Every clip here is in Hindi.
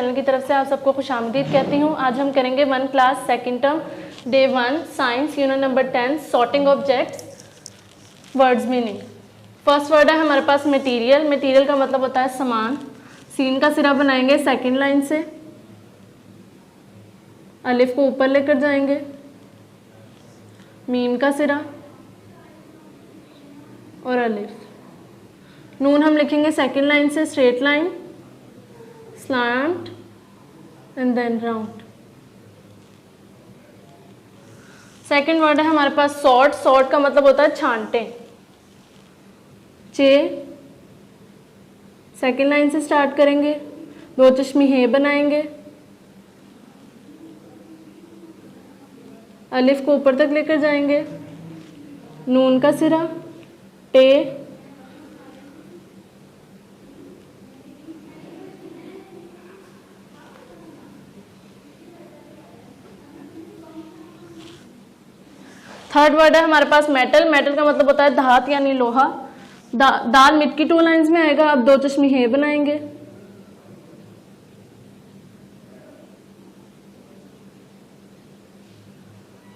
चैनल की तरफ से आप सबको खुशामदीद कहती हूँ। आज हम करेंगे 1 class second term day 1 science unit number 10 sorting objects words meaning. First word है हमारे पास मटेरियल। मटेरियल का मतलब होता है सामान। सीन का सिरा बनाएंगे सेकंड लाइन से, अलिफ को ऊपर लेकर जाएंगे, मीम का सिरा और अलिफ। नून हम लिखेंगे सेकंड लाइन से straight line, slant and then round. Second word है हमारे पास सॉर्ट। सॉर्ट का मतलब होता है छांटे। चे सेकंड लाइन से स्टार्ट करेंगे, दो चश्मी हे बनाएंगे, अलिफ को ऊपर तक लेकर जाएंगे, नून का सिरा, टे, थर्ड वर्ड है हमारे पास मेटल। मेटल का मतलब होता है धात यानी लोहा। दाल मिट की 2 लाइंस में आएगा। अब दो चश्मी हे बनाएंगे,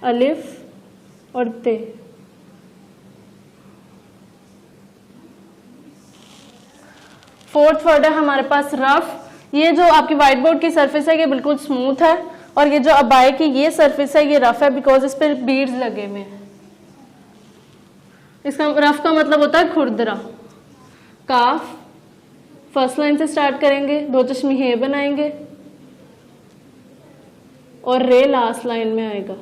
अलिफ और ते। फोर्थ वर्ड है हमारे पास रफ। ये जो आपकी व्हाइट बोर्ड की सरफेस है ये बिल्कुल स्मूथ है, और ये जो अबाए की ये सरफेस है ये रफ है बिकॉज इस पर बीड्स लगे हुए हैं। इसका रफ का मतलब होता है खुरदरा। काफ फर्स्ट लाइन से स्टार्ट करेंगे, दो चश्मी हे बनाएंगे और रे लास्ट लाइन में आएगा।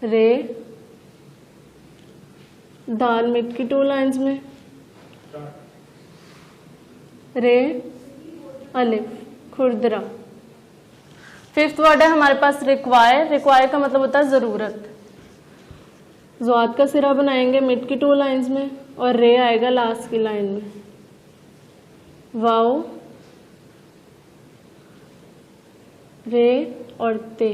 रे दाल मिट की 2 लाइंस में, रे अलिफ खुरदरा। फिफ्थ वर्ड है हमारे पास रिक्वायर। रिक्वायर का मतलब होता है ज़रूरत। ज़्वाद का सिरा बनाएंगे मिड की 2 लाइंस में और रे आएगा लास्ट की लाइन में। वाओ, रे और ते।